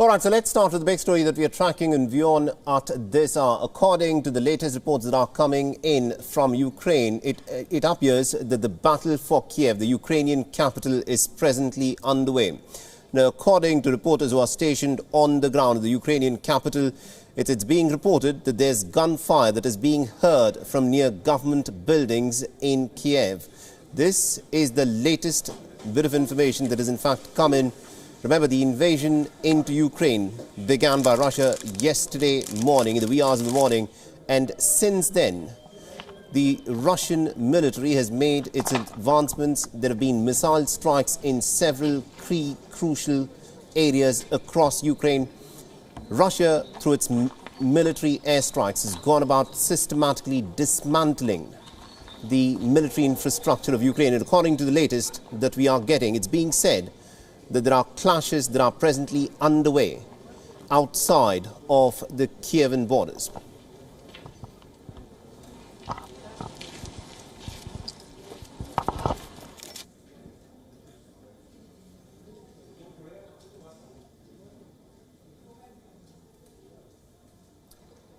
All right, so let's start with the big story that we are tracking in WION at this hour. According to the latest reports that are coming in from Ukraine, it appears that the battle for Kiev, the Ukrainian capital, is presently underway. Now, according to reporters who are stationed on the ground in the Ukrainian capital, it's being reported that there's gunfire that is being heard from near government buildings in Kiev. This is the latest bit of information that has in fact come in. Remember, the invasion into Ukraine began by Russia yesterday morning, in the wee hours of the morning, and since then, the Russian military has made its advancements. There have been missile strikes in several crucial areas across Ukraine. Russia, through its military airstrikes, has gone about systematically dismantling the military infrastructure of Ukraine. And according to the latest that we are getting, it's being said that there are clashes that are presently underway outside of the Kievan borders.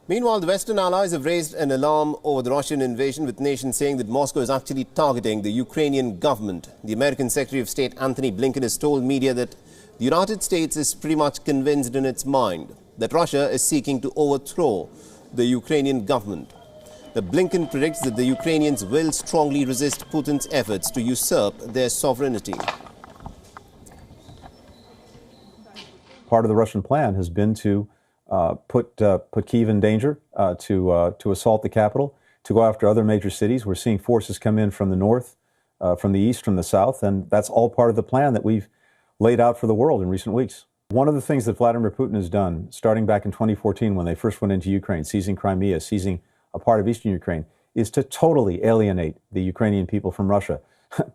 Meanwhile, the Western allies have raised an alarm over the Russian invasion, with nations saying that Moscow is actually targeting the Ukrainian government. The American Secretary of State Antony Blinken has told media that the United States is pretty much convinced in its mind that Russia is seeking to overthrow the Ukrainian government. The Blinken predicts that the Ukrainians will strongly resist Putin's efforts to usurp their sovereignty. Part of the Russian plan has been to put Kyiv in danger, to assault the capital, to go after other major cities. We're seeing forces come in from the north, from the east, from the south, and that's all part of the plan that we've laid out for the world in recent weeks. One of the things that Vladimir Putin has done, starting back in 2014 when they first went into Ukraine, seizing Crimea, seizing a part of eastern Ukraine, is to totally alienate the Ukrainian people from Russia.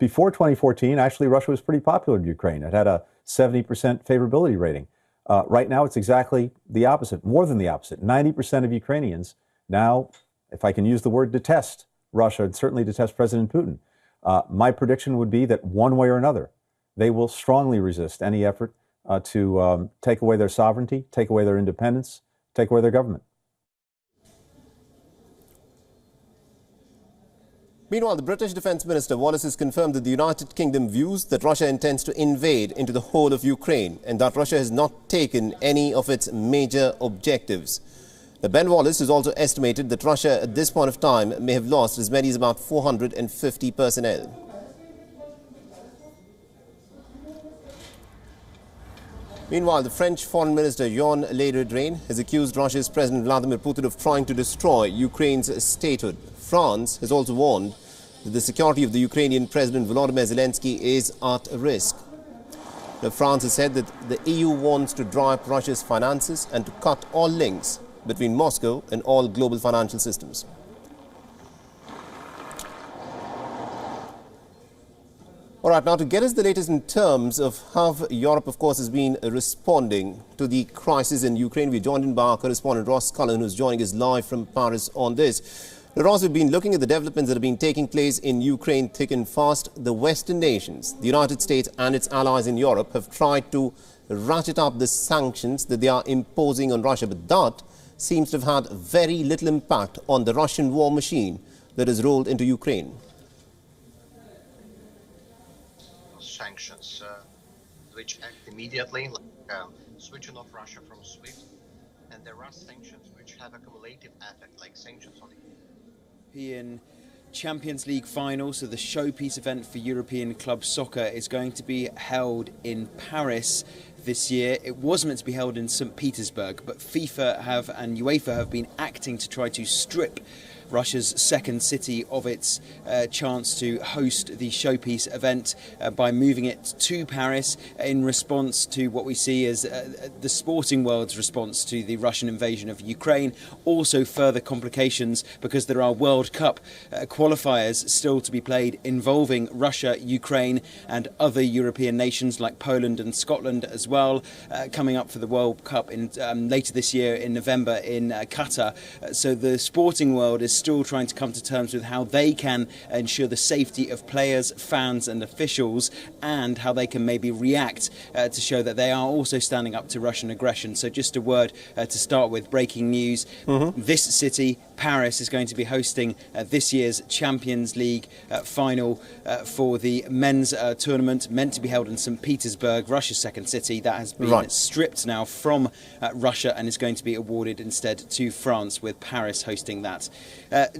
Before 2014, actually, Russia was pretty popular in Ukraine. It had a 70% favorability rating. Right now, it's exactly the opposite, more than the opposite. 90% of Ukrainians now, if I can use the word, detest Russia and certainly detest President Putin. My prediction would be that one way or another, they will strongly resist any effort to take away their sovereignty, take away their independence, take away their government. Meanwhile, the British Defence Minister Wallace has confirmed that the United Kingdom views that Russia intends to invade into the whole of Ukraine and that Russia has not taken any of its major objectives. Now, Ben Wallace has also estimated that Russia at this point of time may have lost as many as about 450 personnel. Meanwhile, the French Foreign Minister Jean Le Drian has accused Russia's President Vladimir Putin of trying to destroy Ukraine's statehood. France has also warned that the security of the Ukrainian President Volodymyr Zelensky is at risk. Now, France has said that the EU wants to dry up Russia's finances and to cut all links between Moscow and all global financial systems. All right, now to get us the latest in terms of how Europe, of course, has been responding to the crisis in Ukraine, we're joined in by our correspondent Ross Cullen, who's joining us live from Paris on this. Ross, we've been looking at the developments that have been taking place in Ukraine thick and fast. The Western nations, the United States and its allies in Europe, have tried to ratchet up the sanctions that they are imposing on Russia, but that seems to have had very little impact on the Russian war machine that has rolled into Ukraine. Sanctions which act immediately, like switching off Russia from SWIFT, and there are sanctions which have a cumulative effect, like sanctions on the European Champions League final, so the showpiece event for European club soccer, is going to be held in Paris this year. It was meant to be held in St. Petersburg, but FIFA and UEFA have been acting to try to strip Russia's second city of its chance to host the showpiece event by moving it to Paris in response to what we see as the sporting world's response to the Russian invasion of Ukraine. Also further complications because there are World Cup qualifiers still to be played involving Russia, Ukraine and other European nations like Poland and Scotland as well, coming up for the World Cup in later this year in November in Qatar. So the sporting world is still trying to come to terms with how they can ensure the safety of players, fans and officials, and how they can maybe react to show that they are also standing up to Russian aggression. So just a word to start with, breaking news. This city, Paris, is going to be hosting this year's Champions League final for the men's tournament, meant to be held in St. Petersburg, Russia's second city. That has been stripped now from Russia and is going to be awarded instead to France, with Paris hosting that.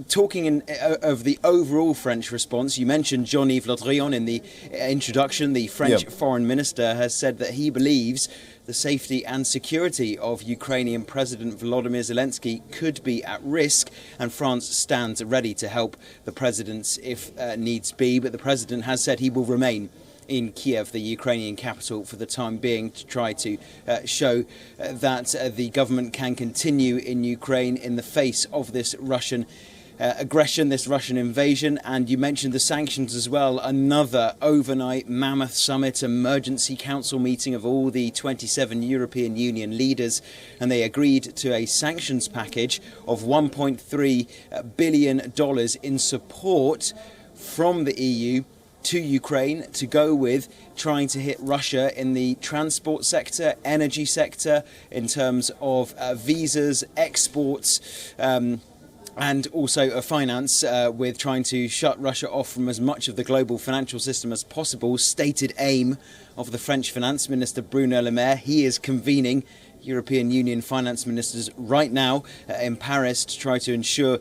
Talking of the overall French response, you mentioned Jean-Yves Le Drian in the introduction. The French foreign minister has said that he believes the safety and security of Ukrainian President Volodymyr Zelensky could be at risk, and France stands ready to help the president if needs be. But the president has said he will remain in Kiev, the Ukrainian capital, for the time being, to try to show that the government can continue in Ukraine in the face of this Russian aggression, this Russian invasion. And you mentioned the sanctions as well, another overnight mammoth summit, emergency council meeting of all the 27 European Union leaders, and they agreed to a sanctions package of $1.3 billion in support from the EU to Ukraine to go with trying to hit Russia in the transport sector, energy sector, in terms of visas, exports, and also finance, with trying to shut Russia off from as much of the global financial system as possible. Stated aim of the French Finance Minister Bruno Le Maire. He is convening European Union finance ministers right now in Paris to try to ensure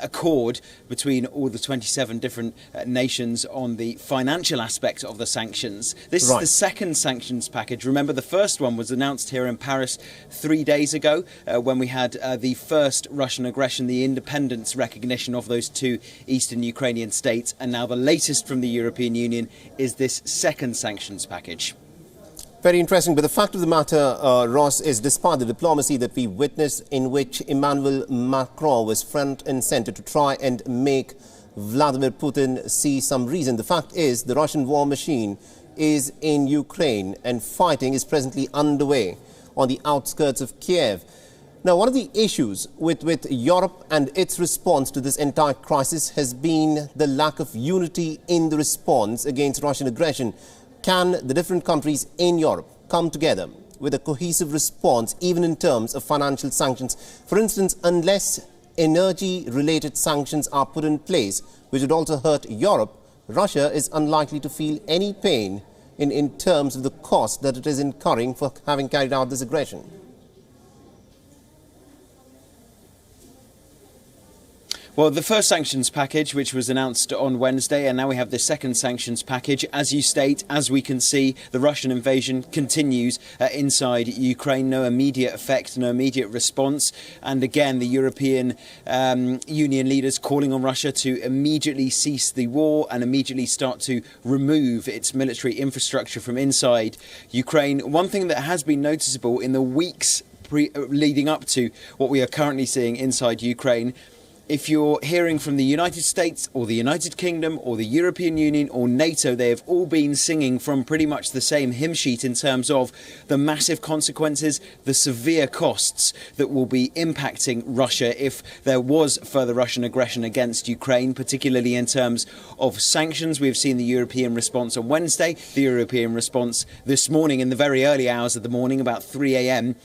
accord between all the 27 different nations on the financial aspect of the sanctions. This is the second sanctions package. Remember, the first one was announced here in Paris 3 days ago when we had the first Russian aggression, the independence recognition of those two eastern Ukrainian states, and now the latest from the European Union is this second sanctions package. Very interesting. But the fact of the matter, Ross, is despite the diplomacy that we witnessed, in which Emmanuel Macron was front and center to try and make Vladimir Putin see some reason, the fact is the Russian war machine is in Ukraine and fighting is presently underway on the outskirts of Kiev. Now, one of the issues with Europe and its response to this entire crisis has been the lack of unity in the response against Russian aggression. Can the different countries in Europe come together with a cohesive response, even in terms of financial sanctions? For instance, unless energy-related sanctions are put in place, which would also hurt Europe, Russia is unlikely to feel any pain in terms of the cost that it is incurring for having carried out this aggression. Well, the first sanctions package, which was announced on Wednesday, and now we have the second sanctions package. As you state, as we can see, the Russian invasion continues inside Ukraine. No immediate effect, no immediate response. And again, the European Union leaders calling on Russia to immediately cease the war and immediately start to remove its military infrastructure from inside Ukraine. One thing that has been noticeable in the weeks leading up to what we are currently seeing inside Ukraine, if you're hearing from the United States or the United Kingdom or the European Union or NATO, they have all been singing from pretty much the same hymn sheet in terms of the massive consequences, the severe costs that will be impacting Russia if there was further Russian aggression against Ukraine, particularly in terms of sanctions. We've seen the European response on Wednesday, the European response this morning in the very early hours of the morning, about 3 a.m.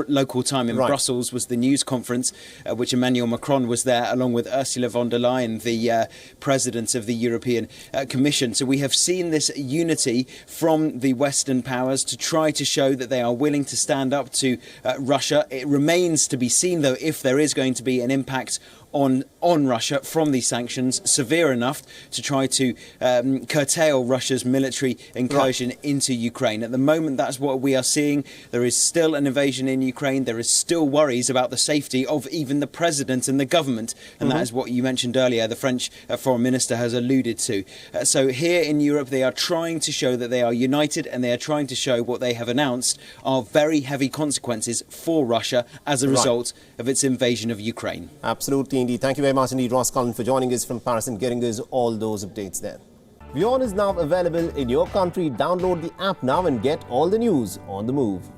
Local time in Brussels, was the news conference which Emmanuel Macron was there, along with Ursula von der Leyen, the president of the European Commission. So we have seen this unity from the Western powers to try to show that they are willing to stand up to Russia. It remains to be seen, though, if there is going to be an impact on Russia from these sanctions severe enough to try to curtail Russia's military incursion into Ukraine. At the moment, that's what we are seeing. There is still an invasion in Ukraine. There is still worries about the safety of even the president and the government. And that is what you mentioned earlier, the French foreign minister has alluded to. So here in Europe, they are trying to show that they are united, and they are trying to show what they have announced are very heavy consequences for Russia as a result of its invasion of Ukraine. Absolutely indeed. Thank you very much indeed, Ross Cullen, for joining us from Paris and getting us all those updates there. WION is now available in your country. Download the app now and get all the news on the move.